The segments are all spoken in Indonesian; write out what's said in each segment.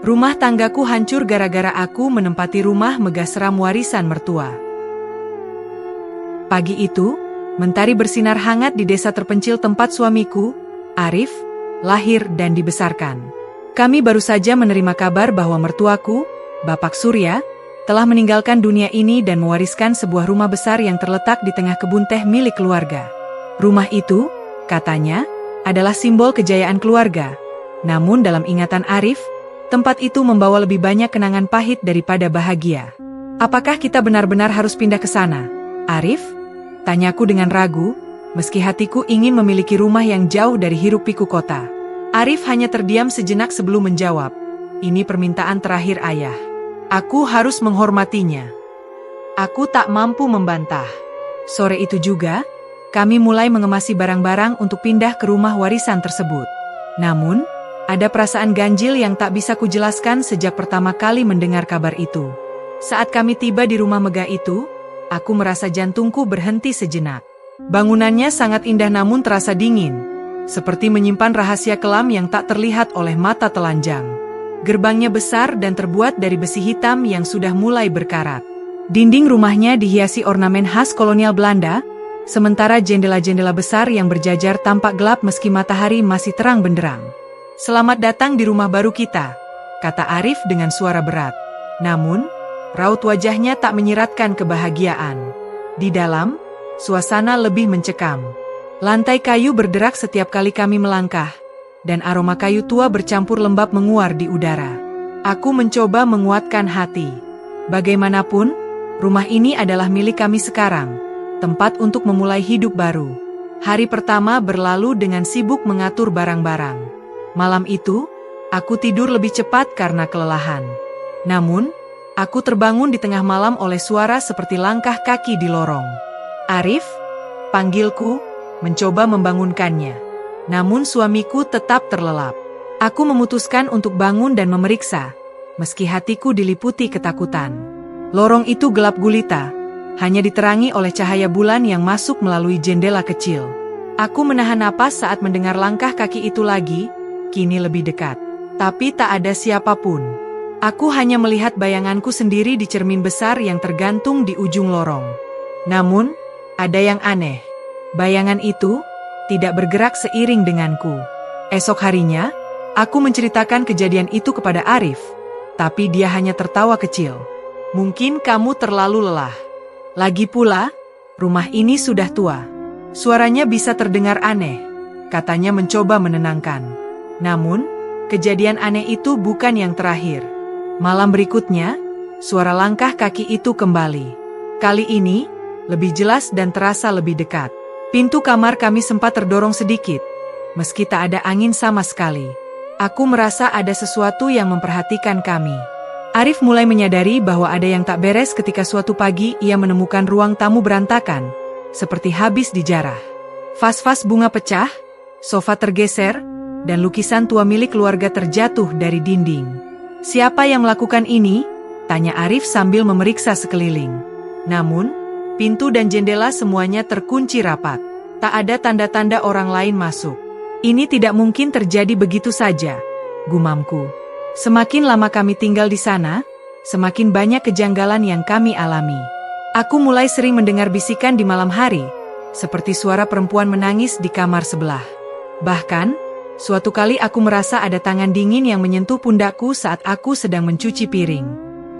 Rumah tanggaku hancur gara-gara aku menempati rumah megah seram warisan mertua. Pagi itu, mentari bersinar hangat di desa terpencil tempat suamiku, Arif, lahir dan dibesarkan. Kami baru saja menerima kabar bahwa mertuaku, Bapak Surya, telah meninggalkan dunia ini dan mewariskan sebuah rumah besar yang terletak di tengah kebun teh milik keluarga. Rumah itu, katanya, adalah simbol kejayaan keluarga. Namun dalam ingatan Arif, tempat itu membawa lebih banyak kenangan pahit daripada bahagia. Apakah kita benar-benar harus pindah ke sana, Arif? Tanyaku dengan ragu, meski hatiku ingin memiliki rumah yang jauh dari hiruk-pikuk kota. Arif hanya terdiam sejenak sebelum menjawab, "Ini permintaan terakhir ayah. Aku harus menghormatinya." Aku tak mampu membantah. Sore itu juga, kami mulai mengemasi barang-barang untuk pindah ke rumah warisan tersebut. Namun, ada perasaan ganjil yang tak bisa kujelaskan sejak pertama kali mendengar kabar itu. Saat kami tiba di rumah megah itu, aku merasa jantungku berhenti sejenak. Bangunannya sangat indah namun terasa dingin, seperti menyimpan rahasia kelam yang tak terlihat oleh mata telanjang. Gerbangnya besar dan terbuat dari besi hitam yang sudah mulai berkarat. Dinding rumahnya dihiasi ornamen khas kolonial Belanda, sementara jendela-jendela besar yang berjajar tampak gelap meski matahari masih terang benderang. "Selamat datang di rumah baru kita," kata Arif dengan suara berat. Namun, raut wajahnya tak menyiratkan kebahagiaan. Di dalam, suasana lebih mencekam. Lantai kayu berderak setiap kali kami melangkah, dan aroma kayu tua bercampur lembab menguar di udara. Aku mencoba menguatkan hati. Bagaimanapun, rumah ini adalah milik kami sekarang, tempat untuk memulai hidup baru. Hari pertama berlalu dengan sibuk mengatur barang-barang. Malam itu, aku tidur lebih cepat karena kelelahan. Namun, aku terbangun di tengah malam oleh suara seperti langkah kaki di lorong. "Arif," panggilku, mencoba membangunkannya. Namun suamiku tetap terlelap. Aku memutuskan untuk bangun dan memeriksa, meski hatiku diliputi ketakutan. Lorong itu gelap gulita, hanya diterangi oleh cahaya bulan yang masuk melalui jendela kecil. Aku menahan napas saat mendengar langkah kaki itu lagi, kini lebih dekat. Tapi tak ada siapapun. Aku hanya melihat bayanganku sendiri di cermin besar yang tergantung di ujung lorong. Namun, ada yang aneh. Bayangan itu tidak bergerak seiring denganku. Esok harinya, aku menceritakan kejadian itu kepada Arif, tapi dia hanya tertawa kecil. "Mungkin kamu terlalu lelah. Lagi pula, rumah ini sudah tua." Suaranya bisa terdengar aneh, katanya mencoba menenangkan. Namun, kejadian aneh itu bukan yang terakhir. Malam berikutnya, suara langkah kaki itu kembali. Kali ini, lebih jelas dan terasa lebih dekat. Pintu kamar kami sempat terdorong sedikit, meski tak ada angin sama sekali. Aku merasa ada sesuatu yang memperhatikan kami. Arif mulai menyadari bahwa ada yang tak beres ketika suatu pagi ia menemukan ruang tamu berantakan, seperti habis dijarah. Vas-vas bunga pecah, sofa tergeser, dan lukisan tua milik keluarga terjatuh dari dinding. "Siapa yang melakukan ini?" tanya Arif sambil memeriksa sekeliling. Namun, pintu dan jendela semuanya terkunci rapat. Tak ada tanda-tanda orang lain masuk. "Ini tidak mungkin terjadi begitu saja," gumamku. Semakin lama kami tinggal di sana, semakin banyak kejanggalan yang kami alami. Aku mulai sering mendengar bisikan di malam hari, seperti suara perempuan menangis di kamar sebelah. Bahkan, suatu kali aku merasa ada tangan dingin yang menyentuh pundakku saat aku sedang mencuci piring.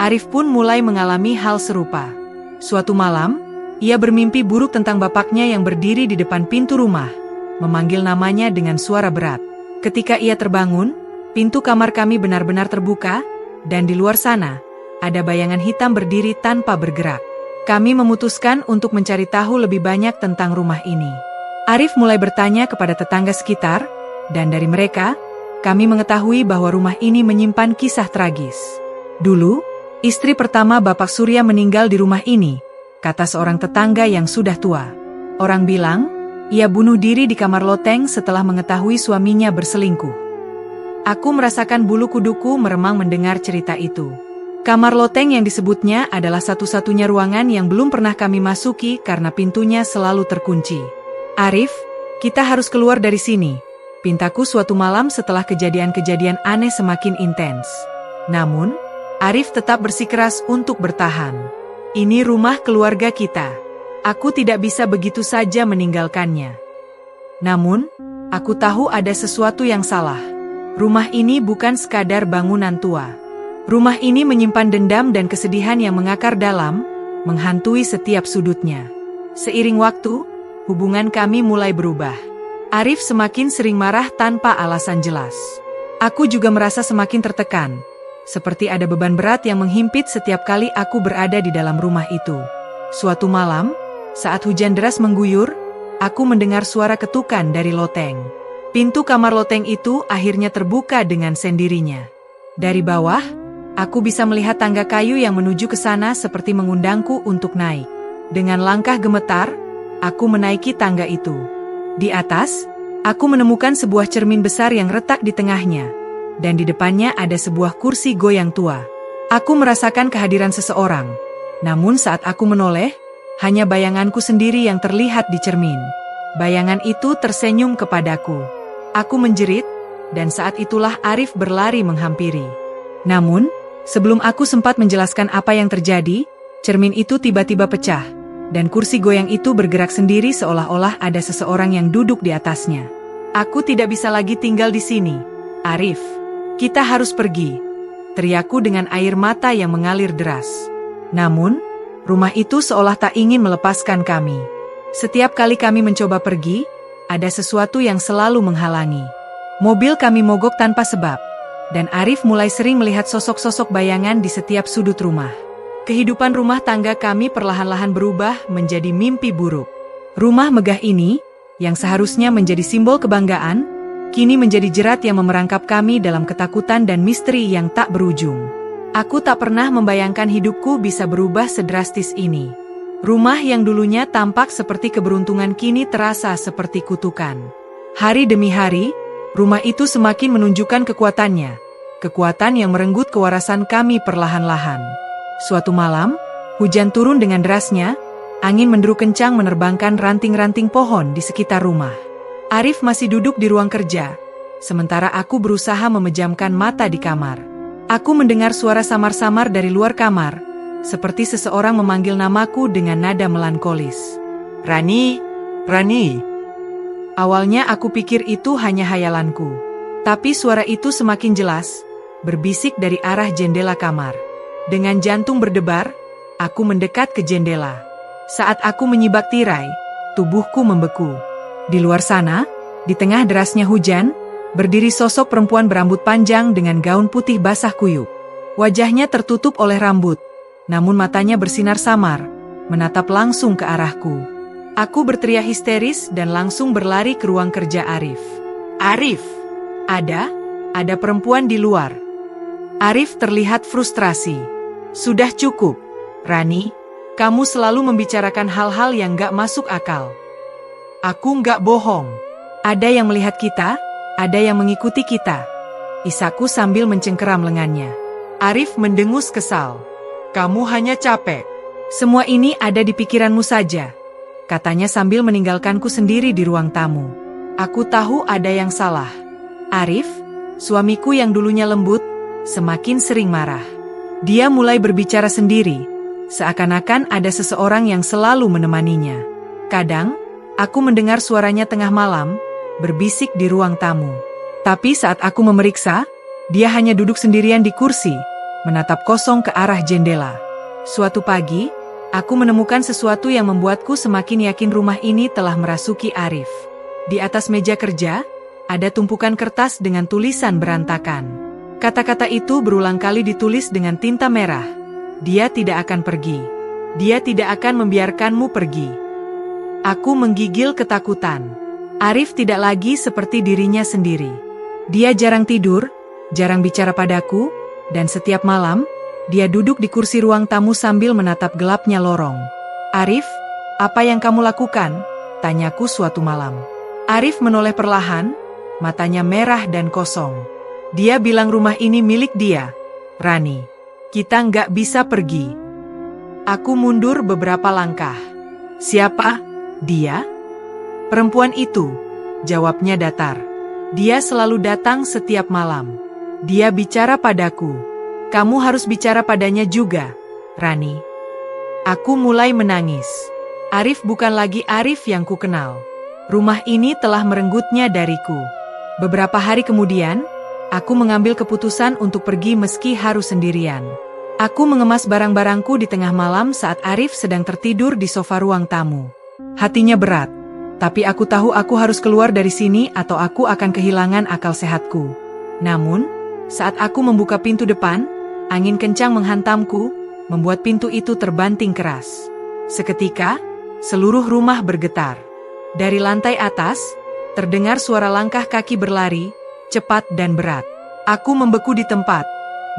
Arif pun mulai mengalami hal serupa. Suatu malam, ia bermimpi buruk tentang bapaknya yang berdiri di depan pintu rumah, memanggil namanya dengan suara berat. Ketika ia terbangun, pintu kamar kami benar-benar terbuka, dan di luar sana, ada bayangan hitam berdiri tanpa bergerak. Kami memutuskan untuk mencari tahu lebih banyak tentang rumah ini. Arif mulai bertanya kepada tetangga sekitar, dan dari mereka, kami mengetahui bahwa rumah ini menyimpan kisah tragis. "Dulu, istri pertama Bapak Surya meninggal di rumah ini," kata seorang tetangga yang sudah tua. "Orang bilang, ia bunuh diri di kamar loteng setelah mengetahui suaminya berselingkuh." Aku merasakan bulu kuduku meremang mendengar cerita itu. Kamar loteng yang disebutnya adalah satu-satunya ruangan yang belum pernah kami masuki karena pintunya selalu terkunci. "Arif, kita harus keluar dari sini," pintaku suatu malam setelah kejadian-kejadian aneh semakin intens. Namun, Arif tetap bersikeras untuk bertahan. Ini rumah keluarga kita. Aku tidak bisa begitu saja meninggalkannya. Namun, aku tahu ada sesuatu yang salah. Rumah ini bukan sekadar bangunan tua. Rumah ini menyimpan dendam dan kesedihan yang mengakar dalam, menghantui setiap sudutnya. Seiring waktu, hubungan kami mulai berubah. Arif semakin sering marah tanpa alasan jelas. Aku juga merasa semakin tertekan. Seperti ada beban berat yang menghimpit setiap kali aku berada di dalam rumah itu. Suatu malam, saat hujan deras mengguyur, aku mendengar suara ketukan dari loteng. Pintu kamar loteng itu akhirnya terbuka dengan sendirinya. Dari bawah, aku bisa melihat tangga kayu yang menuju ke sana seperti mengundangku untuk naik. Dengan langkah gemetar, aku menaiki tangga itu. Di atas, aku menemukan sebuah cermin besar yang retak di tengahnya. Dan di depannya ada sebuah kursi goyang tua. Aku merasakan kehadiran seseorang. Namun saat aku menoleh, hanya bayanganku sendiri yang terlihat di cermin. Bayangan itu tersenyum kepadaku. Aku menjerit, dan saat itulah Arif berlari menghampiri. Namun, sebelum aku sempat menjelaskan apa yang terjadi, cermin itu tiba-tiba pecah, dan kursi goyang itu bergerak sendiri seolah-olah ada seseorang yang duduk di atasnya. Aku tidak bisa lagi tinggal di sini. Arif, kita harus pergi, teriakku dengan air mata yang mengalir deras. Namun, rumah itu seolah tak ingin melepaskan kami. Setiap kali kami mencoba pergi, ada sesuatu yang selalu menghalangi. Mobil kami mogok tanpa sebab, dan Arif mulai sering melihat sosok-sosok bayangan di setiap sudut rumah. Kehidupan rumah tangga kami perlahan-lahan berubah menjadi mimpi buruk. Rumah megah ini, yang seharusnya menjadi simbol kebanggaan, kini menjadi jerat yang memerangkap kami dalam ketakutan dan misteri yang tak berujung. Aku tak pernah membayangkan hidupku bisa berubah sedrastis ini. Rumah yang dulunya tampak seperti keberuntungan kini terasa seperti kutukan. Hari demi hari, rumah itu semakin menunjukkan kekuatannya. Kekuatan yang merenggut kewarasan kami perlahan-lahan. Suatu malam, hujan turun dengan derasnya, angin menderu kencang menerbangkan ranting-ranting pohon di sekitar rumah. Arif masih duduk di ruang kerja, sementara aku berusaha memejamkan mata di kamar. Aku mendengar suara samar-samar dari luar kamar, seperti seseorang memanggil namaku dengan nada melankolis. Rani, Rani. Awalnya aku pikir itu hanya hayalanku, tapi suara itu semakin jelas, berbisik dari arah jendela kamar. Dengan jantung berdebar, aku mendekat ke jendela. Saat aku menyibak tirai, tubuhku membeku. Di luar sana, di tengah derasnya hujan, berdiri sosok perempuan berambut panjang dengan gaun putih basah kuyup. Wajahnya tertutup oleh rambut, namun matanya bersinar samar, menatap langsung ke arahku. Aku berteriak histeris dan langsung berlari ke ruang kerja Arif. Arif! Ada perempuan di luar. Arif terlihat frustrasi. Sudah cukup, Rani. Kamu selalu membicarakan hal-hal yang gak masuk akal. Aku nggak bohong. Ada yang melihat kita, ada yang mengikuti kita. Isaku sambil mencengkeram lengannya. Arif mendengus kesal. Kamu hanya capek. Semua ini ada di pikiranmu saja, katanya sambil meninggalkanku sendiri di ruang tamu. Aku tahu ada yang salah. Arif, suamiku yang dulunya lembut, semakin sering marah. Dia mulai berbicara sendiri, seakan-akan ada seseorang yang selalu menemaninya. Kadang, aku mendengar suaranya tengah malam, berbisik di ruang tamu. Tapi saat aku memeriksa, dia hanya duduk sendirian di kursi, menatap kosong ke arah jendela. Suatu pagi, aku menemukan sesuatu yang membuatku semakin yakin rumah ini telah merasuki Arif. Di atas meja kerja, ada tumpukan kertas dengan tulisan berantakan. Kata-kata itu berulang kali ditulis dengan tinta merah. Dia tidak akan pergi. Dia tidak akan membiarkanmu pergi. Aku menggigil ketakutan. Arif tidak lagi seperti dirinya sendiri. Dia jarang tidur, jarang bicara padaku, dan setiap malam, dia duduk di kursi ruang tamu sambil menatap gelapnya lorong. Arif, apa yang kamu lakukan? Tanyaku suatu malam. Arif menoleh perlahan, matanya merah dan kosong. Dia bilang rumah ini milik dia, Rani. Kita nggak bisa pergi. Aku mundur beberapa langkah. Siapa? Dia? Perempuan itu, jawabnya datar. Dia selalu datang setiap malam. Dia bicara padaku. Kamu harus bicara padanya juga, Rani. Aku mulai menangis. Arif bukan lagi Arif yang ku kenal. Rumah ini telah merenggutnya dariku. Beberapa hari kemudian, aku mengambil keputusan untuk pergi meski harus sendirian. Aku mengemas barang-barangku di tengah malam saat Arif sedang tertidur di sofa ruang tamu. Hatinya berat, tapi aku tahu aku harus keluar dari sini atau aku akan kehilangan akal sehatku. Namun, saat aku membuka pintu depan, angin kencang menghantamku, membuat pintu itu terbanting keras. Seketika, seluruh rumah bergetar. Dari lantai atas, terdengar suara langkah kaki berlari, cepat dan berat. Aku membeku di tempat,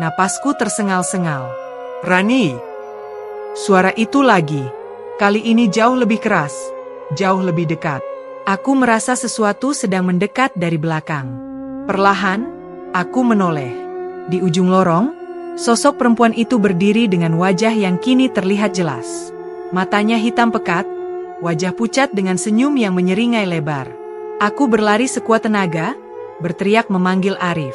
napasku tersengal-sengal. Rani! Suara itu lagi. Kali ini jauh lebih keras, jauh lebih dekat. Aku merasa sesuatu sedang mendekat dari belakang. Perlahan, aku menoleh. Di ujung lorong, sosok perempuan itu berdiri dengan wajah yang kini terlihat jelas. Matanya hitam pekat, wajah pucat dengan senyum yang menyeringai lebar. Aku berlari sekuat tenaga, berteriak memanggil Arif.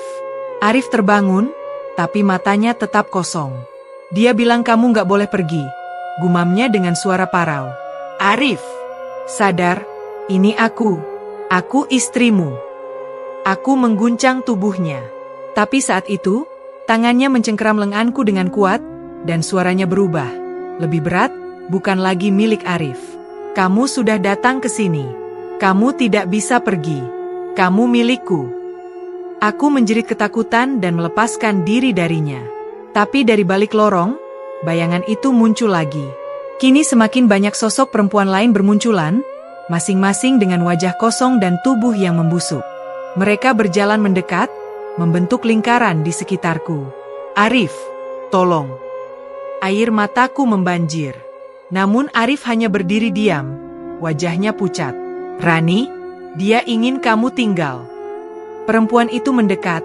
Arif terbangun, tapi matanya tetap kosong. Dia bilang kamu nggak boleh pergi, gumamnya dengan suara parau. Arif, sadar, ini aku istrimu. Aku mengguncang tubuhnya. Tapi saat itu, tangannya mencengkeram lenganku dengan kuat, dan suaranya berubah. Lebih berat, bukan lagi milik Arif. Kamu sudah datang ke sini. Kamu tidak bisa pergi. Kamu milikku. Aku menjerit ketakutan dan melepaskan diri darinya. Tapi dari balik lorong, bayangan itu muncul lagi. Kini semakin banyak sosok perempuan lain bermunculan, masing-masing dengan wajah kosong dan tubuh yang membusuk. Mereka berjalan mendekat, membentuk lingkaran di sekitarku. Arif, tolong. Air mataku membanjir. Namun Arif hanya berdiri diam, wajahnya pucat. Rani, dia ingin kamu tinggal. Perempuan itu mendekat,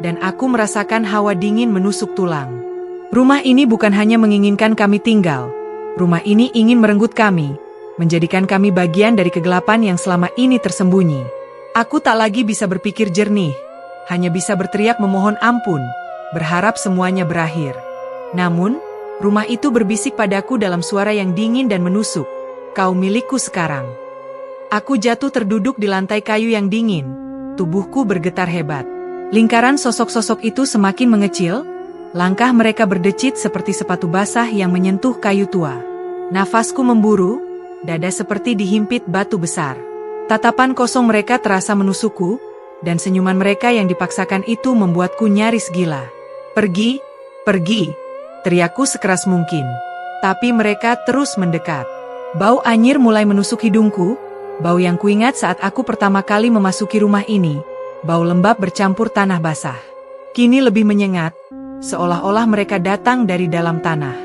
dan aku merasakan hawa dingin menusuk tulang. Rumah ini bukan hanya menginginkan kami tinggal. Rumah ini ingin merenggut kami, menjadikan kami bagian dari kegelapan yang selama ini tersembunyi. Aku tak lagi bisa berpikir jernih, hanya bisa berteriak memohon ampun, berharap semuanya berakhir. Namun, rumah itu berbisik padaku dalam suara yang dingin dan menusuk. Kau milikku sekarang. Aku jatuh terduduk di lantai kayu yang dingin. Tubuhku bergetar hebat. Lingkaran sosok-sosok itu semakin mengecil. Langkah mereka berdecit seperti sepatu basah yang menyentuh kayu tua. Nafasku memburu, dada seperti dihimpit batu besar. Tatapan kosong mereka terasa menusukku, dan senyuman mereka yang dipaksakan itu membuatku nyaris gila. Pergi, pergi, teriakku sekeras mungkin. Tapi mereka terus mendekat. Bau anyir mulai menusuk hidungku. Bau yang kuingat saat aku pertama kali memasuki rumah ini, bau lembab bercampur tanah basah. Kini lebih menyengat, seolah-olah mereka datang dari dalam tanah.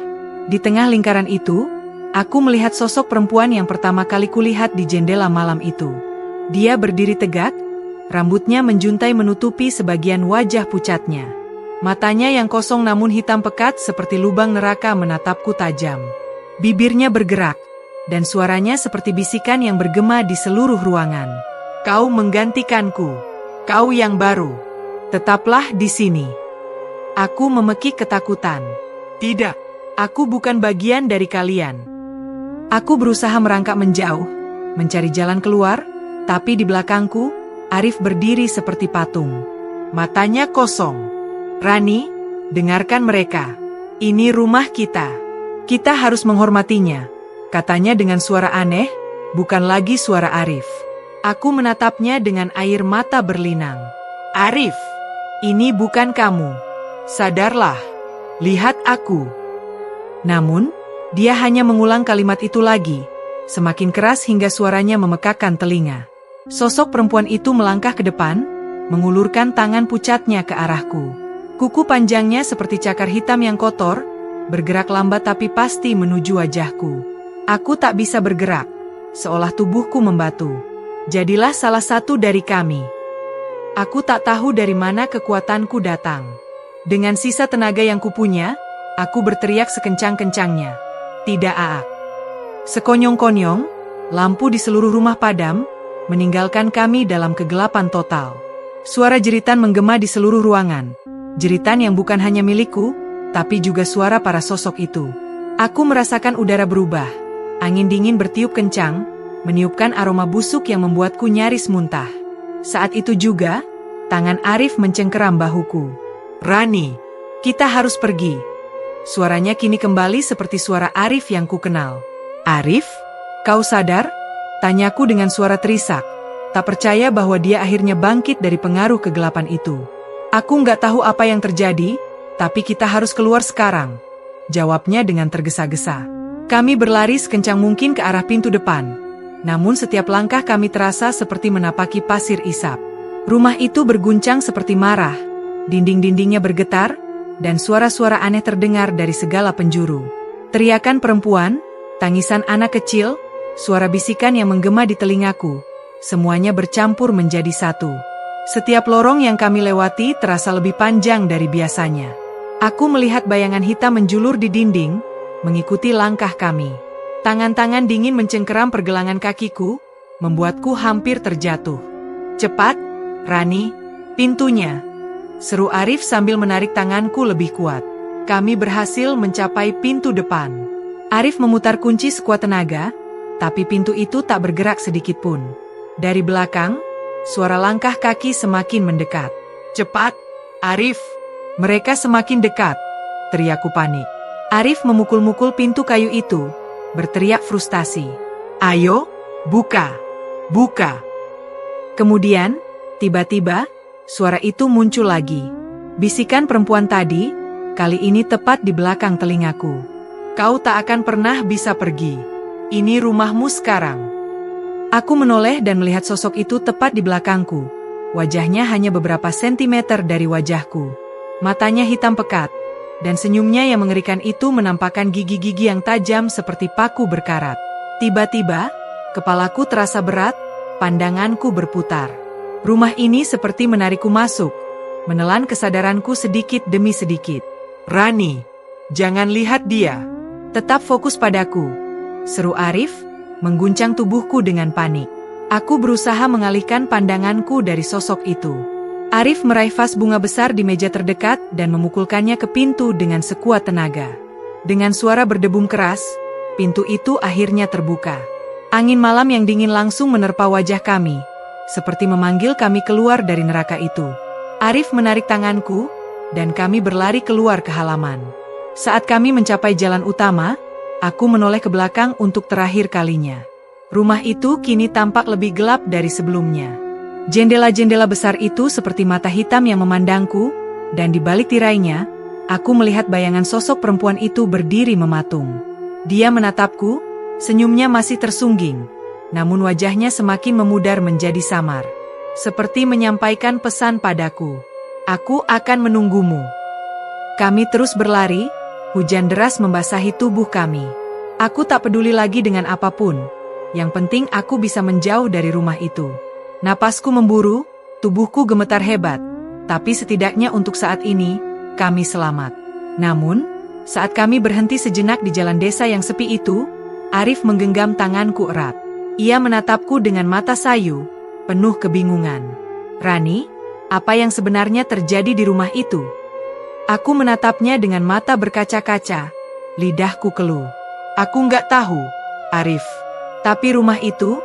Di tengah lingkaran itu, aku melihat sosok perempuan yang pertama kali kulihat di jendela malam itu. Dia berdiri tegak, rambutnya menjuntai menutupi sebagian wajah pucatnya. Matanya yang kosong namun hitam pekat seperti lubang neraka menatapku tajam. Bibirnya bergerak, dan suaranya seperti bisikan yang bergema di seluruh ruangan. Kau menggantikanku. Kau yang baru. Tetaplah di sini. Aku memekik ketakutan. Tidak, aku bukan bagian dari kalian. Aku berusaha merangkak menjauh, mencari jalan keluar, tapi di belakangku, Arif berdiri seperti patung. Matanya kosong. Rani, dengarkan mereka. Ini rumah kita. Kita harus menghormatinya. Katanya dengan suara aneh, bukan lagi suara Arif. Aku menatapnya dengan air mata berlinang. Arif, ini bukan kamu. Sadarlah. Lihat aku. Namun, dia hanya mengulang kalimat itu lagi, semakin keras hingga suaranya memekakkan telinga. Sosok perempuan itu melangkah ke depan, mengulurkan tangan pucatnya ke arahku. Kuku panjangnya seperti cakar hitam yang kotor, bergerak lambat tapi pasti menuju wajahku. Aku tak bisa bergerak, seolah tubuhku membatu. Jadilah salah satu dari kami. Aku tak tahu dari mana kekuatanku datang. Dengan sisa tenaga yang kupunya, aku berteriak sekencang-kencangnya. Tidak Aak. Sekonyong-konyong, lampu di seluruh rumah padam, meninggalkan kami dalam kegelapan total. Suara jeritan menggema di seluruh ruangan. Jeritan yang bukan hanya milikku, tapi juga suara para sosok itu. Aku merasakan udara berubah. Angin dingin bertiup kencang, meniupkan aroma busuk yang membuatku nyaris muntah. Saat itu juga, tangan Arif mencengkeram bahuku. "Rani, kita harus pergi." Suaranya kini kembali seperti suara Arif yang kukenal. "Arif, kau sadar?" Tanyaku dengan suara terisak. Tak percaya bahwa dia akhirnya bangkit dari pengaruh kegelapan itu. "Aku nggak tahu apa yang terjadi, tapi kita harus keluar sekarang," jawabnya dengan tergesa-gesa. Kami berlari sekencang mungkin ke arah pintu depan. Namun setiap langkah kami terasa seperti menapaki pasir isap. Rumah itu berguncang seperti marah. Dinding-dindingnya bergetar, dan suara-suara aneh terdengar dari segala penjuru. Teriakan perempuan, tangisan anak kecil, suara bisikan yang menggema di telingaku. Semuanya bercampur menjadi satu. Setiap lorong yang kami lewati terasa lebih panjang dari biasanya. Aku melihat bayangan hitam menjulur di dinding, mengikuti langkah kami. Tangan-tangan dingin mencengkeram pergelangan kakiku, membuatku hampir terjatuh. "Cepat, Rani, pintunya!" seru Arif sambil menarik tanganku lebih kuat. Kami berhasil mencapai pintu depan. Arif memutar kunci sekuat tenaga, tapi pintu itu tak bergerak sedikit pun. Dari belakang, suara langkah kaki semakin mendekat. "Cepat, Arif! Mereka semakin dekat!" teriakku panik. Arif memukul-mukul pintu kayu itu, berteriak frustasi. "Ayo, buka! Buka!" Kemudian, tiba-tiba, suara itu muncul lagi. Bisikan perempuan tadi, kali ini tepat di belakang telingaku. "Kau tak akan pernah bisa pergi. Ini rumahmu sekarang." Aku menoleh dan melihat sosok itu tepat di belakangku. Wajahnya hanya beberapa sentimeter dari wajahku. Matanya hitam pekat, dan senyumnya yang mengerikan itu menampakkan gigi-gigi yang tajam seperti paku berkarat. Tiba-tiba, kepalaku terasa berat, pandanganku berputar. Rumah ini seperti menarikku masuk, menelan kesadaranku sedikit demi sedikit. "Rani, jangan lihat dia. Tetap fokus padaku," seru Arif, mengguncang tubuhku dengan panik. Aku berusaha mengalihkan pandanganku dari sosok itu. Arif meraih vas bunga besar di meja terdekat dan memukulkannya ke pintu dengan sekuat tenaga. Dengan suara berdebum keras, pintu itu akhirnya terbuka. Angin malam yang dingin langsung menerpa wajah kami, seperti memanggil kami keluar dari neraka itu. Arif menarik tanganku, dan kami berlari keluar ke halaman. Saat kami mencapai jalan utama, aku menoleh ke belakang untuk terakhir kalinya. Rumah itu kini tampak lebih gelap dari sebelumnya. Jendela-jendela besar itu seperti mata hitam yang memandangku, dan di balik tirainya, aku melihat bayangan sosok perempuan itu berdiri mematung. Dia menatapku, senyumnya masih tersungging. Namun wajahnya semakin memudar menjadi samar. Seperti menyampaikan pesan padaku. "Aku akan menunggumu." Kami terus berlari, hujan deras membasahi tubuh kami. Aku tak peduli lagi dengan apapun. Yang penting aku bisa menjauh dari rumah itu. Napasku memburu, tubuhku gemetar hebat. Tapi setidaknya untuk saat ini, kami selamat. Namun, saat kami berhenti sejenak di jalan desa yang sepi itu, Arif menggenggam tanganku erat. Ia menatapku dengan mata sayu, penuh kebingungan. "Rani, apa yang sebenarnya terjadi di rumah itu?" Aku menatapnya dengan mata berkaca-kaca, lidahku keluh. "Aku nggak tahu, Arif. Tapi rumah itu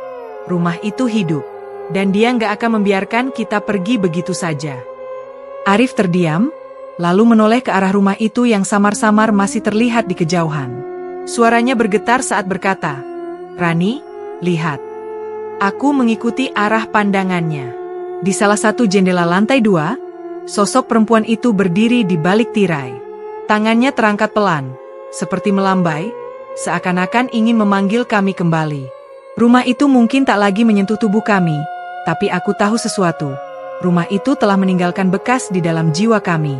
hidup. Dan dia nggak akan membiarkan kita pergi begitu saja." Arif terdiam, lalu menoleh ke arah rumah itu yang samar-samar masih terlihat di kejauhan. Suaranya bergetar saat berkata, "Rani, lihat." Aku mengikuti arah pandangannya. Di salah satu jendela lantai 2, sosok perempuan itu berdiri di balik tirai. Tangannya terangkat pelan, seperti melambai, seakan-akan ingin memanggil kami kembali. Rumah itu mungkin tak lagi menyentuh tubuh kami, tapi aku tahu sesuatu. Rumah itu telah meninggalkan bekas di dalam jiwa kami.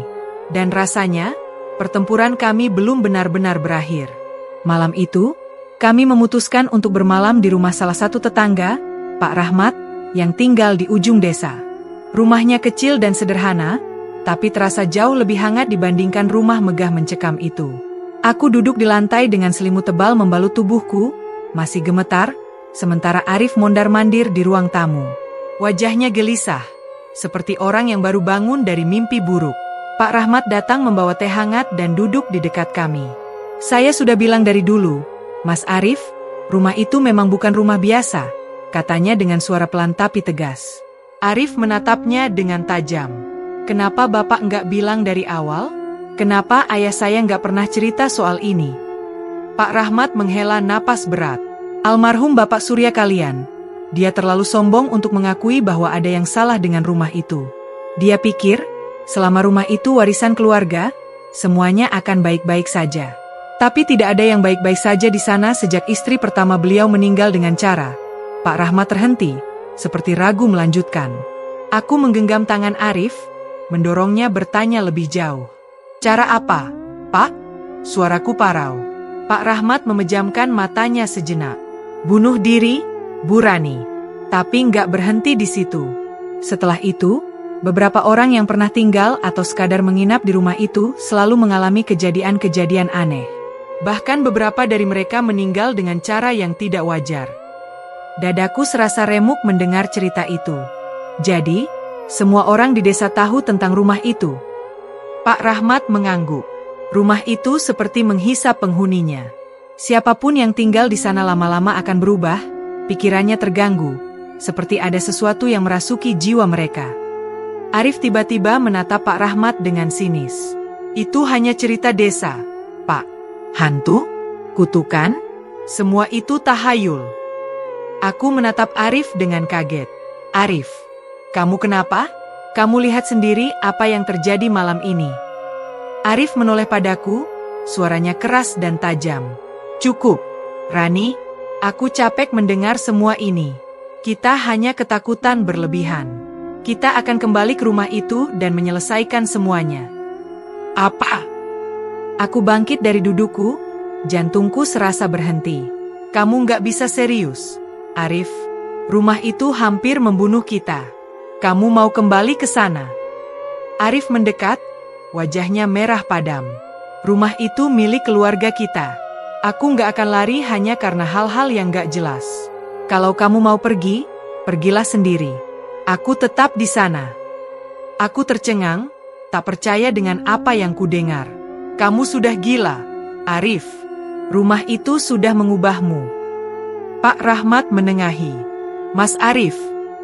Dan rasanya, pertempuran kami belum benar-benar berakhir. Malam itu, kami memutuskan untuk bermalam di rumah salah satu tetangga, Pak Rahmat, yang tinggal di ujung desa. Rumahnya kecil dan sederhana, tapi terasa jauh lebih hangat dibandingkan rumah megah mencekam itu. Aku duduk di lantai dengan selimut tebal membalut tubuhku, masih gemetar, sementara Arif mondar-mandir di ruang tamu. Wajahnya gelisah, seperti orang yang baru bangun dari mimpi buruk. Pak Rahmat datang membawa teh hangat dan duduk di dekat kami. Saya sudah bilang dari dulu, Mas Arif, rumah itu memang bukan rumah biasa, katanya dengan suara pelan tapi tegas. Arif menatapnya dengan tajam. Kenapa Bapak nggak bilang dari awal? Kenapa ayah saya nggak pernah cerita soal ini? Pak Rahmat menghela napas berat. Almarhum Bapak Surya kalian, dia terlalu sombong untuk mengakui bahwa ada yang salah dengan rumah itu. Dia pikir, selama rumah itu warisan keluarga, semuanya akan baik-baik saja. Tapi tidak ada yang baik-baik saja di sana sejak istri pertama beliau meninggal dengan cara. Pak Rahmat terhenti, seperti ragu melanjutkan. Aku menggenggam tangan Arif, mendorongnya bertanya lebih jauh. Cara apa, Pak? Suaraku parau. Pak Rahmat memejamkan matanya sejenak. Bunuh diri, Bu Rani. Tapi nggak berhenti di situ. Setelah itu, beberapa orang yang pernah tinggal atau sekadar menginap di rumah itu selalu mengalami kejadian-kejadian aneh. Bahkan beberapa dari mereka meninggal dengan cara yang tidak wajar. Dadaku serasa remuk mendengar cerita itu. Jadi, semua orang di desa tahu tentang rumah itu. Pak Rahmat mengangguk. Rumah itu seperti menghisap penghuninya. Siapapun yang tinggal di sana lama-lama akan berubah, pikirannya terganggu, seperti ada sesuatu yang merasuki jiwa mereka. Arif tiba-tiba menatap Pak Rahmat dengan sinis. Itu hanya cerita desa, Pak. Hantu? Kutukan? Semua itu tahayul. Aku menatap Arif dengan kaget. Arif, kamu kenapa? Kamu lihat sendiri apa yang terjadi malam ini. Arif menoleh padaku, suaranya keras dan tajam. Cukup, Rani, aku capek mendengar semua ini. Kita hanya ketakutan berlebihan. Kita akan kembali ke rumah itu dan menyelesaikan semuanya. Apa? Aku bangkit dari dudukku, jantungku serasa berhenti. Kamu nggak bisa serius, Arif. Rumah itu hampir membunuh kita. Kamu mau kembali ke sana? Arif mendekat, wajahnya merah padam. Rumah itu milik keluarga kita. Aku nggak akan lari hanya karena hal-hal yang nggak jelas. Kalau kamu mau pergi, pergilah sendiri. Aku tetap di sana. Aku tercengang, tak percaya dengan apa yang kudengar. Kamu sudah gila, Arif. Rumah itu sudah mengubahmu. Pak Rahmat menengahi. Mas Arif,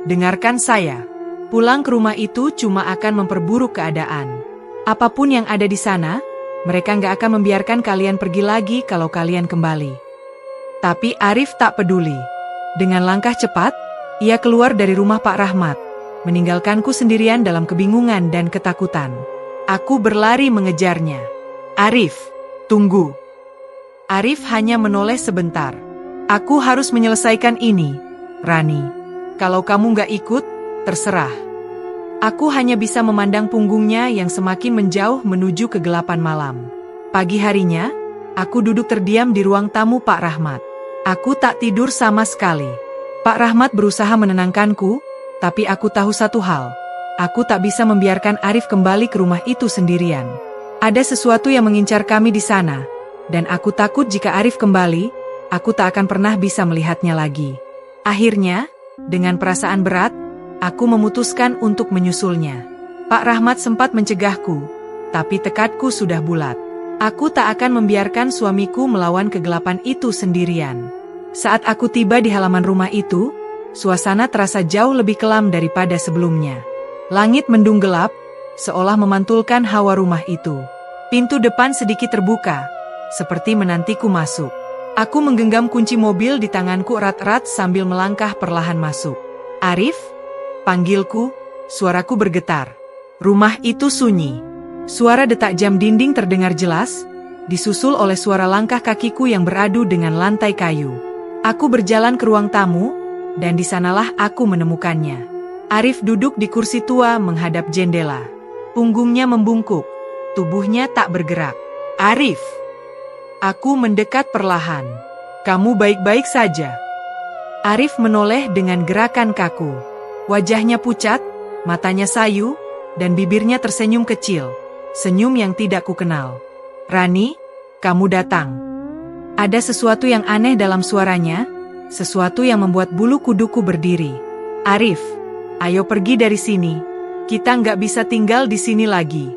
dengarkan saya. Pulang ke rumah itu cuma akan memperburuk keadaan. Apapun yang ada di sana, mereka nggak akan membiarkan kalian pergi lagi kalau kalian kembali. Tapi Arif tak peduli. Dengan langkah cepat, ia keluar dari rumah Pak Rahmat, meninggalkanku sendirian dalam kebingungan dan ketakutan. Aku berlari mengejarnya. Arif, tunggu. Arif hanya menoleh sebentar. Aku harus menyelesaikan ini, Rani. Kalau kamu nggak ikut, terserah. Aku hanya bisa memandang punggungnya yang semakin menjauh menuju kegelapan malam. Pagi harinya, aku duduk terdiam di ruang tamu Pak Rahmat. Aku tak tidur sama sekali. Pak Rahmat berusaha menenangkanku, tapi aku tahu satu hal. Aku tak bisa membiarkan Arif kembali ke rumah itu sendirian. Ada sesuatu yang mengincar kami di sana, dan aku takut jika Arif kembali, aku tak akan pernah bisa melihatnya lagi. Akhirnya, dengan perasaan berat, aku memutuskan untuk menyusulnya. Pak Rahmat sempat mencegahku, tapi tekadku sudah bulat. Aku tak akan membiarkan suamiku melawan kegelapan itu sendirian. Saat aku tiba di halaman rumah itu, suasana terasa jauh lebih kelam daripada sebelumnya. Langit mendung gelap, seolah memantulkan hawa rumah itu. Pintu depan sedikit terbuka, seperti menantiku masuk. Aku menggenggam kunci mobil di tanganku erat-erat sambil melangkah perlahan masuk. Arif? Panggilku, suaraku bergetar. Rumah itu sunyi. Suara detak jam dinding terdengar jelas, disusul oleh suara langkah kakiku yang beradu dengan lantai kayu. Aku berjalan ke ruang tamu, dan di sanalah aku menemukannya. Arif duduk di kursi tua menghadap jendela. Punggungnya membungkuk, tubuhnya tak bergerak. Arif! Aku mendekat perlahan. Kamu baik-baik saja? Arif menoleh dengan gerakan kaku. Wajahnya pucat, matanya sayu, dan bibirnya tersenyum kecil. Senyum yang tidak kukenal. Rani, kamu datang. Ada sesuatu yang aneh dalam suaranya, sesuatu yang membuat bulu kuduku berdiri. Arif, ayo pergi dari sini. Kita nggak bisa tinggal di sini lagi.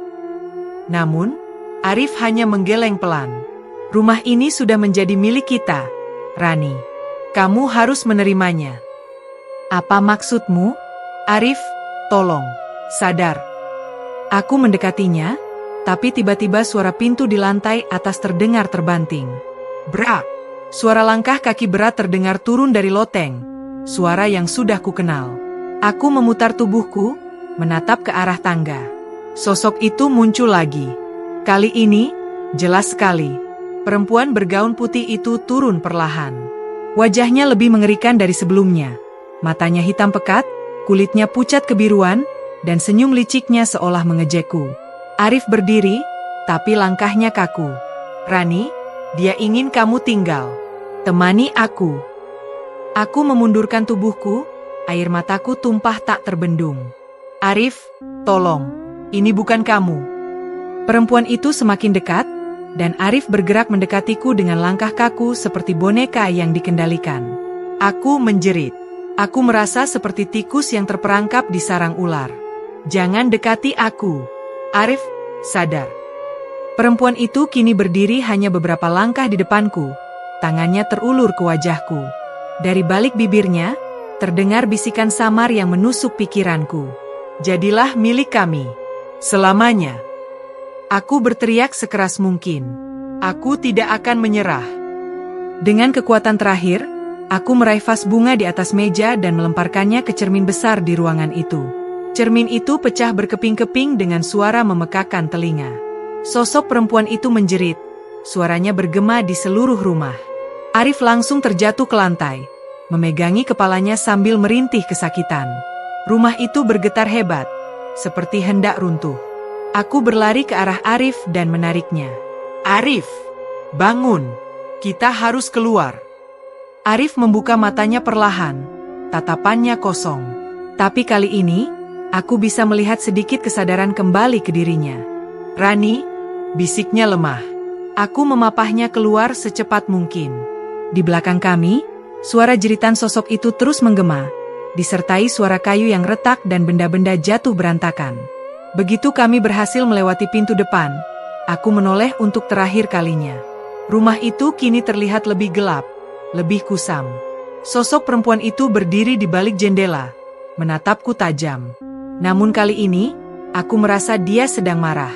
Namun, Arif hanya menggeleng pelan. Rumah ini sudah menjadi milik kita, Rani. Kamu harus menerimanya. Apa maksudmu? Arif, tolong, sadar. Aku mendekatinya, tapi tiba-tiba suara pintu di lantai atas terdengar terbanting. Brak! Suara langkah kaki berat terdengar turun dari loteng. Suara yang sudah kukenal. Aku memutar tubuhku, menatap ke arah tangga. Sosok itu muncul lagi. Kali ini, jelas sekali. Perempuan bergaun putih itu turun perlahan. Wajahnya lebih mengerikan dari sebelumnya. Matanya hitam pekat, kulitnya pucat kebiruan, dan senyum liciknya seolah mengejekku. Arif berdiri, tapi langkahnya kaku. Rani, dia ingin kamu tinggal. Temani aku. Aku memundurkan tubuhku, air mataku tumpah tak terbendung. Arif, tolong. Ini bukan kamu. Perempuan itu semakin dekat, dan Arif bergerak mendekatiku dengan langkah kaku seperti boneka yang dikendalikan. Aku menjerit. Aku merasa seperti tikus yang terperangkap di sarang ular. Jangan dekati aku. Arif, sadar. Perempuan itu kini berdiri hanya beberapa langkah di depanku. Tangannya terulur ke wajahku. Dari balik bibirnya, terdengar bisikan samar yang menusuk pikiranku. Jadilah milik kami. Selamanya. Aku berteriak sekeras mungkin. Aku tidak akan menyerah. Dengan kekuatan terakhir, aku meraih vas bunga di atas meja dan melemparkannya ke cermin besar di ruangan itu. Cermin itu pecah berkeping-keping dengan suara memekakan telinga. Sosok perempuan itu menjerit. Suaranya bergema di seluruh rumah. Arif langsung terjatuh ke lantai, memegangi kepalanya sambil merintih kesakitan. Rumah itu bergetar hebat, seperti hendak runtuh. Aku berlari ke arah Arif dan menariknya. Arif, bangun. Kita harus keluar. Arif membuka matanya perlahan, tatapannya kosong. Tapi kali ini, aku bisa melihat sedikit kesadaran kembali ke dirinya. Rani, bisiknya lemah. Aku memapahnya keluar secepat mungkin. Di belakang kami, suara jeritan sosok itu terus menggema, disertai suara kayu yang retak dan benda-benda jatuh berantakan. Begitu kami berhasil melewati pintu depan, aku menoleh untuk terakhir kalinya. Rumah itu kini terlihat lebih gelap, lebih kusam. Sosok perempuan itu berdiri di balik jendela, menatapku tajam. Namun kali ini, aku merasa dia sedang marah.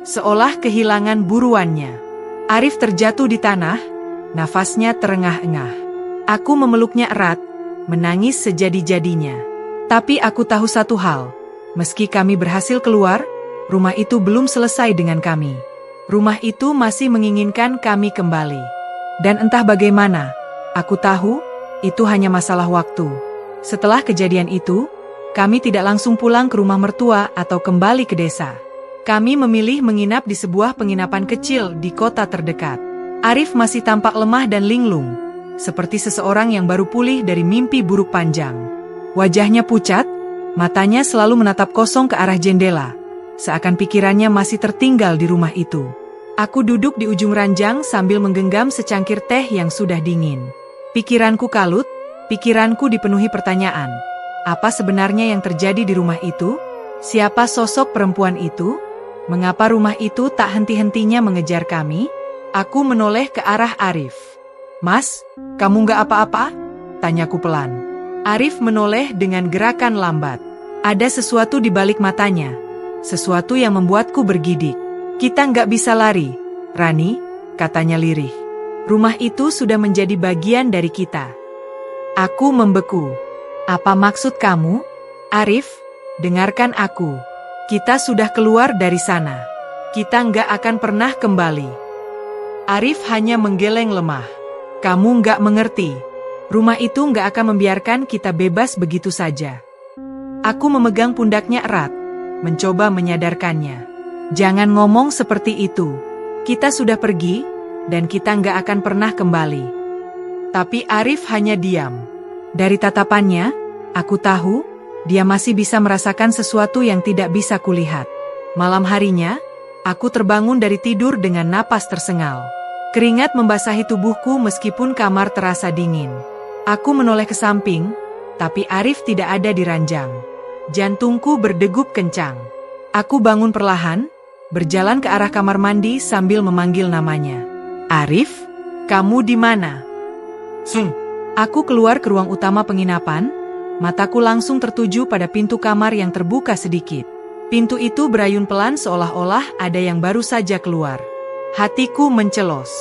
Seolah kehilangan buruannya. Arif terjatuh di tanah, nafasnya terengah-engah. Aku memeluknya erat, menangis sejadi-jadinya. Tapi aku tahu satu hal, meski kami berhasil keluar, rumah itu belum selesai dengan kami. Rumah itu masih menginginkan kami kembali. Dan entah bagaimana, aku tahu, itu hanya masalah waktu. Setelah kejadian itu, kami tidak langsung pulang ke rumah mertua atau kembali ke desa. Kami memilih menginap di sebuah penginapan kecil di kota terdekat. Arif masih tampak lemah dan linglung, seperti seseorang yang baru pulih dari mimpi buruk panjang. Wajahnya pucat, matanya selalu menatap kosong ke arah jendela, seakan pikirannya masih tertinggal di rumah itu. Aku duduk di ujung ranjang sambil menggenggam secangkir teh yang sudah dingin. Pikiranku kalut, pikiranku dipenuhi pertanyaan. Apa sebenarnya yang terjadi di rumah itu? Siapa sosok perempuan itu? Mengapa rumah itu tak henti-hentinya mengejar kami? Aku menoleh ke arah Arif. Mas, kamu nggak apa-apa? Tanyaku pelan. Arif menoleh dengan gerakan lambat. Ada sesuatu di balik matanya. Sesuatu yang membuatku bergidik. Kita nggak bisa lari, Rani, katanya lirih. Rumah itu sudah menjadi bagian dari kita. Aku membeku. Apa maksud kamu? Arif, dengarkan aku. Kita sudah keluar dari sana. Kita nggak akan pernah kembali. Arif hanya menggeleng lemah. Kamu nggak mengerti. Rumah itu nggak akan membiarkan kita bebas begitu saja. Aku memegang pundaknya erat, mencoba menyadarkannya. Jangan ngomong seperti itu. Kita sudah pergi, dan kita nggak akan pernah kembali. Tapi Arif hanya diam. Dari tatapannya, aku tahu, dia masih bisa merasakan sesuatu yang tidak bisa kulihat. Malam harinya, aku terbangun dari tidur dengan napas tersengal. Keringat membasahi tubuhku meskipun kamar terasa dingin. Aku menoleh ke samping, tapi Arif tidak ada di ranjang. Jantungku berdegup kencang. Aku bangun perlahan, berjalan ke arah kamar mandi sambil memanggil namanya. Arif, kamu di mana? Sung. Aku keluar ke ruang utama penginapan, mataku langsung tertuju pada pintu kamar yang terbuka sedikit. Pintu itu berayun pelan seolah-olah ada yang baru saja keluar. Hatiku mencelos.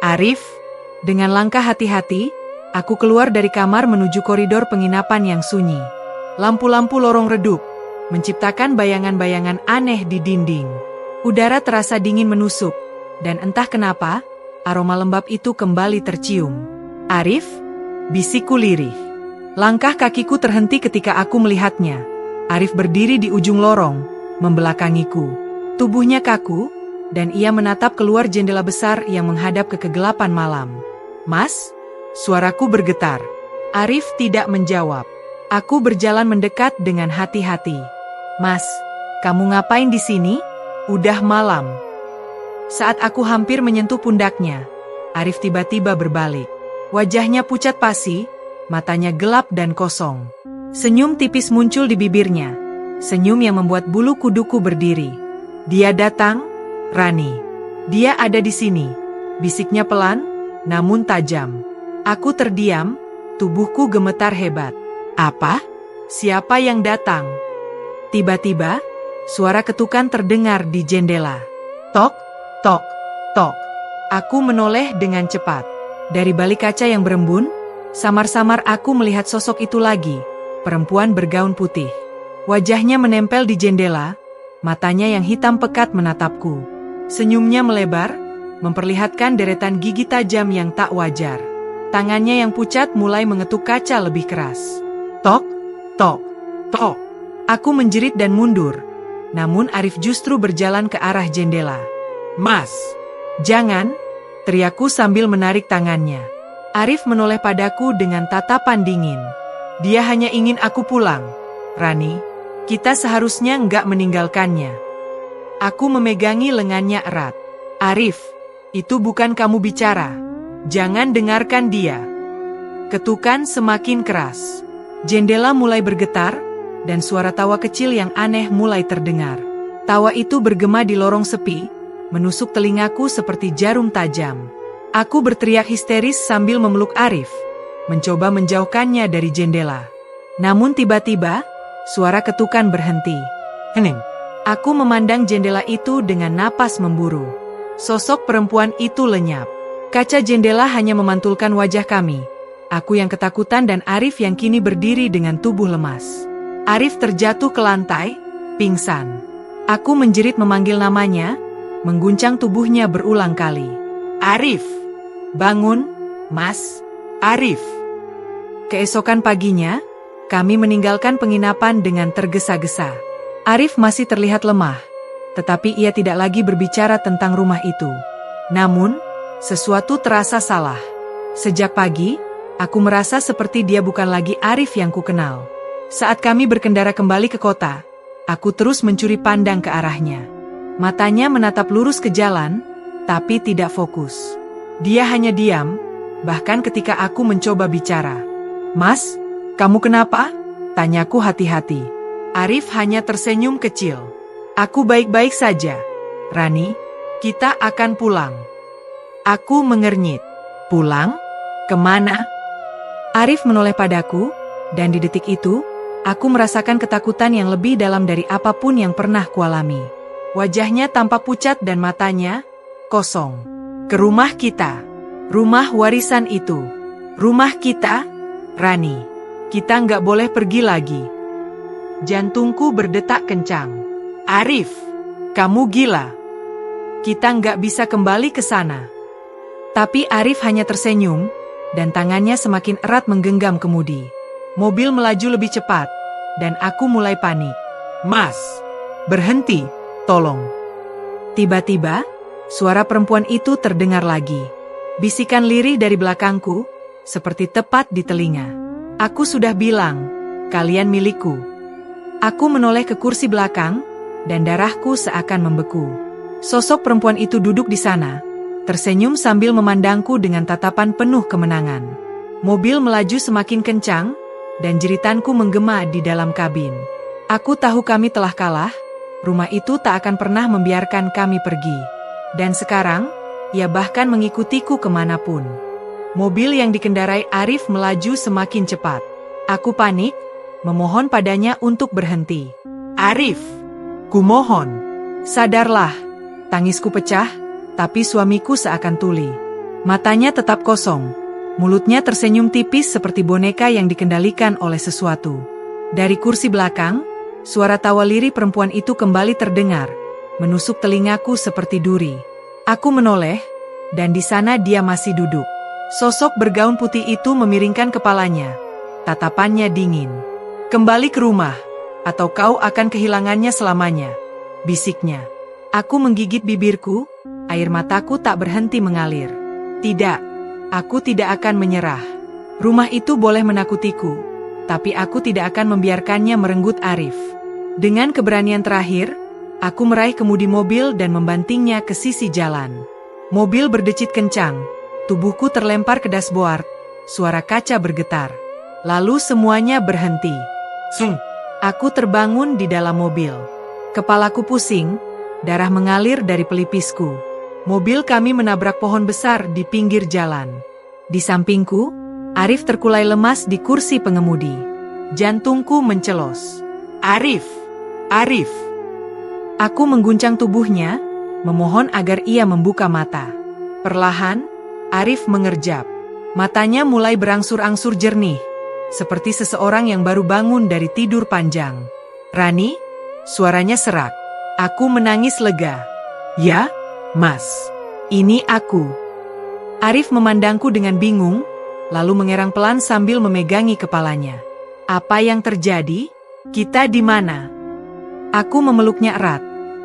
Arif, dengan langkah hati-hati, aku keluar dari kamar menuju koridor penginapan yang sunyi. Lampu-lampu lorong redup, menciptakan bayangan-bayangan aneh di dinding. Udara terasa dingin menusuk, dan entah kenapa, aroma lembab itu kembali tercium. Arif, bisikku lirih. Langkah kakiku terhenti ketika aku melihatnya. Arif berdiri di ujung lorong, membelakangiku. Tubuhnya kaku, dan ia menatap keluar jendela besar yang menghadap ke kegelapan malam. Mas, suaraku bergetar. Arif tidak menjawab. Aku berjalan mendekat dengan hati-hati. Mas, kamu ngapain di sini? Udah malam. Saat aku hampir menyentuh pundaknya, Arif tiba-tiba berbalik. Wajahnya pucat pasi, matanya gelap dan kosong. Senyum tipis muncul di bibirnya. Senyum yang membuat bulu kuduku berdiri. Dia datang, Rani. Dia ada di sini. Bisiknya pelan, namun tajam. Aku terdiam, tubuhku gemetar hebat. Apa? Siapa yang datang? Tiba-tiba, suara ketukan terdengar di jendela. Tok, tok, tok. Aku menoleh dengan cepat. Dari balik kaca yang berembun, samar-samar aku melihat sosok itu lagi. Perempuan bergaun putih. Wajahnya menempel di jendela, matanya yang hitam pekat menatapku. Senyumnya melebar, memperlihatkan deretan gigi tajam yang tak wajar. Tangannya yang pucat mulai mengetuk kaca lebih keras. Tok, tok, tok. Aku menjerit dan mundur. Namun Arif justru berjalan ke arah jendela. Mas, jangan, teriakku sambil menarik tangannya. Arif menoleh padaku dengan tatapan dingin. Dia hanya ingin aku pulang. Rani, kita seharusnya nggak meninggalkannya. Aku memegangi lengannya erat. Arif, itu bukan kamu bicara. Jangan dengarkan dia. Ketukan semakin keras. Jendela mulai bergetar, dan suara tawa kecil yang aneh mulai terdengar. Tawa itu bergema di lorong sepi, menusuk telingaku seperti jarum tajam. Aku berteriak histeris sambil memeluk Arif, mencoba menjauhkannya dari jendela. Namun tiba-tiba, suara ketukan berhenti. Hening. Aku memandang jendela itu dengan napas memburu. Sosok perempuan itu lenyap. Kaca jendela hanya memantulkan wajah kami. Aku yang ketakutan dan Arif yang kini berdiri dengan tubuh lemas. Arif terjatuh ke lantai, pingsan. Aku menjerit memanggil namanya, mengguncang tubuhnya berulang kali. Arif! Bangun, Mas! Arif! Keesokan paginya, kami meninggalkan penginapan dengan tergesa-gesa. Arif masih terlihat lemah, tetapi ia tidak lagi berbicara tentang rumah itu. Namun, sesuatu terasa salah. Sejak pagi, aku merasa seperti dia bukan lagi Arif yang kukenal. Saat kami berkendara kembali ke kota, aku terus mencuri pandang ke arahnya. Matanya menatap lurus ke jalan, tapi tidak fokus. Dia hanya diam, bahkan ketika aku mencoba bicara. Mas, kamu kenapa? Tanyaku hati-hati. Arif hanya tersenyum kecil. Aku baik-baik saja. Rani, kita akan pulang. Aku mengernyit. Pulang? Kemana? Arif menoleh padaku, dan di detik itu, aku merasakan ketakutan yang lebih dalam dari apapun yang pernah kualami. Wajahnya tampak pucat dan matanya kosong. Ke rumah kita. Rumah warisan itu. Rumah kita, Rani. Kita nggak boleh pergi lagi. Jantungku berdetak kencang. Arif, kamu gila. Kita nggak bisa kembali ke sana. Tapi Arif hanya tersenyum, dan tangannya semakin erat menggenggam kemudi. Mobil melaju lebih cepat, dan aku mulai panik. Mas, berhenti, tolong. Tiba-tiba, suara perempuan itu terdengar lagi. Bisikan lirih dari belakangku, seperti tepat di telinga. Aku sudah bilang, kalian milikku. Aku menoleh ke kursi belakang, dan darahku seakan membeku. Sosok perempuan itu duduk di sana, tersenyum sambil memandangku dengan tatapan penuh kemenangan. Mobil melaju semakin kencang, dan jeritanku menggema di dalam kabin. Aku tahu kami telah kalah, rumah itu tak akan pernah membiarkan kami pergi. Dan sekarang, ia bahkan mengikutiku kemanapun. Mobil yang dikendarai Arif melaju semakin cepat. Aku panik, memohon padanya untuk berhenti. "Arif, kumohon, sadarlah." Tangisku pecah, tapi suamiku seakan tuli. Matanya tetap kosong. Mulutnya tersenyum tipis seperti boneka yang dikendalikan oleh sesuatu. Dari kursi belakang, suara tawa lirih perempuan itu kembali terdengar, menusuk telingaku seperti duri. Aku menoleh, dan di sana dia masih duduk. Sosok bergaun putih itu memiringkan kepalanya. Tatapannya dingin. "Kembali ke rumah, atau kau akan kehilangannya selamanya," bisiknya. Aku menggigit bibirku, air mataku tak berhenti mengalir. "Tidak, aku tidak akan menyerah. Rumah itu boleh menakutiku, tapi aku tidak akan membiarkannya merenggut Arif." Dengan keberanian terakhir, aku meraih kemudi mobil dan membantingnya ke sisi jalan. Mobil berdecit kencang, tubuhku terlempar ke dashboard, suara kaca bergetar. Lalu semuanya berhenti. Sung! Aku terbangun di dalam mobil. Kepalaku pusing, darah mengalir dari pelipisku. Mobil kami menabrak pohon besar di pinggir jalan. Di sampingku, Arif terkulai lemas di kursi pengemudi. Jantungku mencelos. "Arif! Arif!" Aku mengguncang tubuhnya, memohon agar ia membuka mata. Perlahan, Arif mengerjap. Matanya mulai berangsur-angsur jernih, seperti seseorang yang baru bangun dari tidur panjang. "Rani?" Suaranya serak. Aku menangis lega. "Ya, Mas. Ini aku." Arif memandangku dengan bingung, lalu mengerang pelan sambil memegangi kepalanya. "Apa yang terjadi? Kita di mana?" Aku memeluknya erat,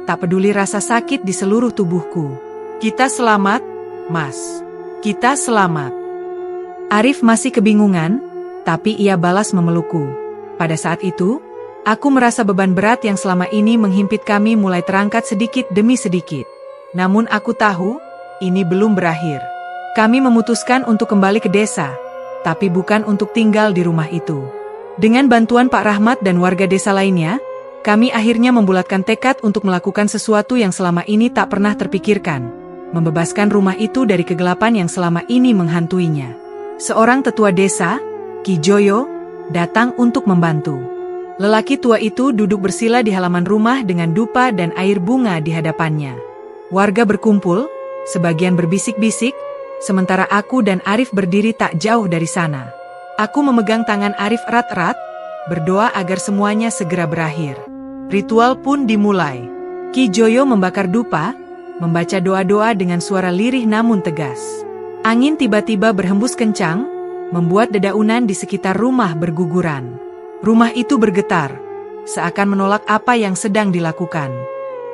tak peduli rasa sakit di seluruh tubuhku. "Kita selamat, Mas. Kita selamat." Arif masih kebingungan, tapi ia balas memelukku. Pada saat itu, aku merasa beban berat yang selama ini menghimpit kami mulai terangkat sedikit demi sedikit. Namun aku tahu, ini belum berakhir. Kami memutuskan untuk kembali ke desa, tapi bukan untuk tinggal di rumah itu. Dengan bantuan Pak Rahmat dan warga desa lainnya, kami akhirnya membulatkan tekad untuk melakukan sesuatu yang selama ini tak pernah terpikirkan, membebaskan rumah itu dari kegelapan yang selama ini menghantuinya. Seorang tetua desa, Ki Joyo, datang untuk membantu. Lelaki tua itu duduk bersila di halaman rumah dengan dupa dan air bunga di hadapannya. Warga berkumpul, sebagian berbisik-bisik, sementara aku dan Arif berdiri tak jauh dari sana. Aku memegang tangan Arif erat-erat, berdoa agar semuanya segera berakhir. Ritual pun dimulai. Ki Joyo membakar dupa, membaca doa-doa dengan suara lirih namun tegas. Angin tiba-tiba berhembus kencang, membuat dedaunan di sekitar rumah berguguran. Rumah itu bergetar, seakan menolak apa yang sedang dilakukan.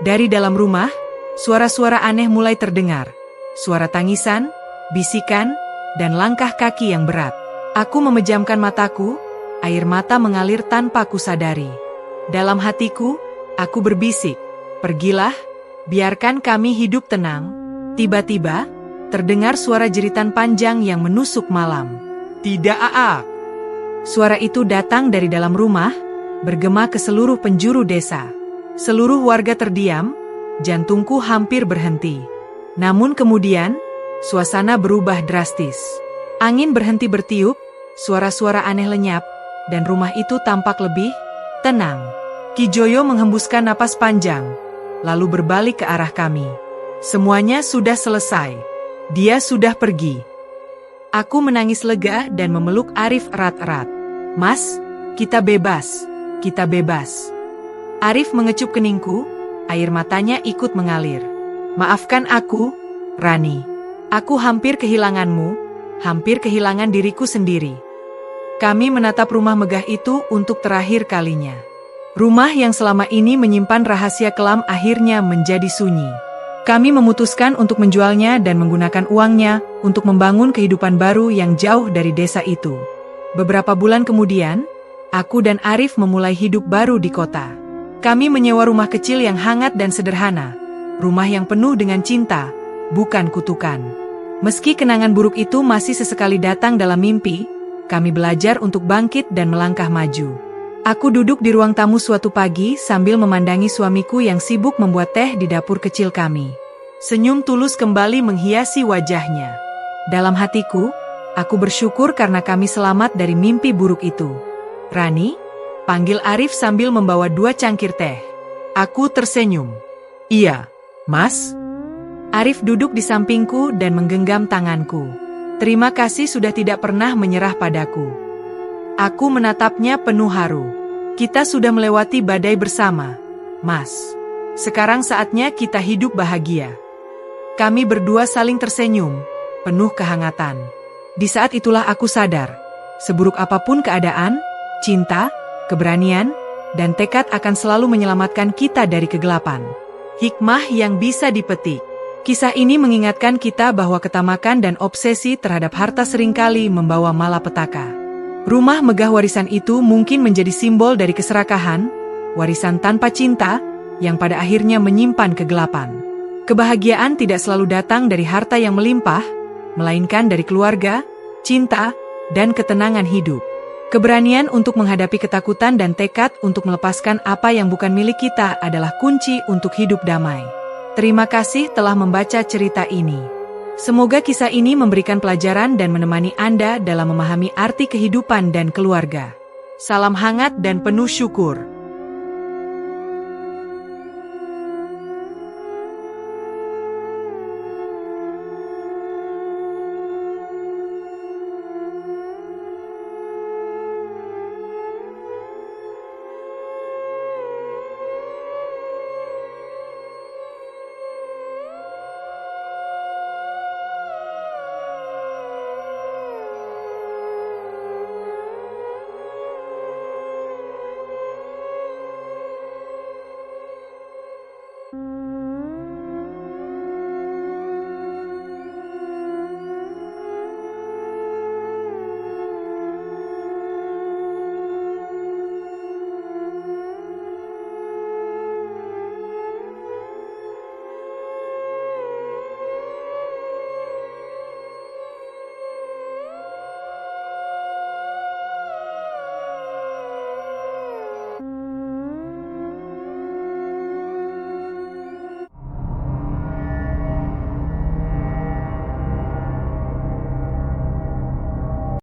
Dari dalam rumah, suara-suara aneh mulai terdengar. Suara tangisan, bisikan, dan langkah kaki yang berat. Aku memejamkan mataku, air mata mengalir tanpa kusadari. Dalam hatiku, aku berbisik, "Pergilah, biarkan kami hidup tenang." Tiba-tiba, terdengar suara jeritan panjang yang menusuk malam. "Tidak, Aa!" Suara itu datang dari dalam rumah, bergema ke seluruh penjuru desa. Seluruh warga terdiam, jantungku hampir berhenti. Namun kemudian, suasana berubah drastis. Angin berhenti bertiup, suara-suara aneh lenyap, dan rumah itu tampak lebih tenang. Ki Joyo menghembuskan napas panjang, lalu berbalik ke arah kami. Semuanya sudah selesai. Dia sudah pergi. Aku menangis lega dan memeluk Arif erat-erat. "Mas, kita bebas. Kita bebas." Arif mengecup keningku, air matanya ikut mengalir. "Maafkan aku, Rani. Aku hampir kehilanganmu, hampir kehilangan diriku sendiri." Kami menatap rumah megah itu untuk terakhir kalinya. Rumah yang selama ini menyimpan rahasia kelam akhirnya menjadi sunyi. Kami memutuskan untuk menjualnya dan menggunakan uangnya untuk membangun kehidupan baru yang jauh dari desa itu. Beberapa bulan kemudian, aku dan Arif memulai hidup baru di kota. Kami menyewa rumah kecil yang hangat dan sederhana, rumah yang penuh dengan cinta, bukan kutukan. Meski kenangan buruk itu masih sesekali datang dalam mimpi, kami belajar untuk bangkit dan melangkah maju. Aku duduk di ruang tamu suatu pagi sambil memandangi suamiku yang sibuk membuat teh di dapur kecil kami. Senyum tulus kembali menghiasi wajahnya. Dalam hatiku, aku bersyukur karena kami selamat dari mimpi buruk itu. "Rani?" panggil Arif sambil membawa 2 cangkir teh. Aku tersenyum. "Iya, Mas." Arif duduk di sampingku dan menggenggam tanganku. "Terima kasih sudah tidak pernah menyerah padaku." Aku menatapnya penuh haru. "Kita sudah melewati badai bersama, Mas. Sekarang saatnya kita hidup bahagia." Kami berdua saling tersenyum, penuh kehangatan. Di saat itulah aku sadar, seburuk apapun keadaan, cinta, keberanian, dan tekad akan selalu menyelamatkan kita dari kegelapan. Hikmah yang bisa dipetik. Kisah ini mengingatkan kita bahwa ketamakan dan obsesi terhadap harta seringkali membawa malapetaka. Rumah megah warisan itu mungkin menjadi simbol dari keserakahan, warisan tanpa cinta, yang pada akhirnya menyimpan kegelapan. Kebahagiaan tidak selalu datang dari harta yang melimpah, melainkan dari keluarga, cinta, dan ketenangan hidup. Keberanian untuk menghadapi ketakutan dan tekad untuk melepaskan apa yang bukan milik kita adalah kunci untuk hidup damai. Terima kasih telah membaca cerita ini. Semoga kisah ini memberikan pelajaran dan menemani Anda dalam memahami arti kehidupan dan keluarga. Salam hangat dan penuh syukur.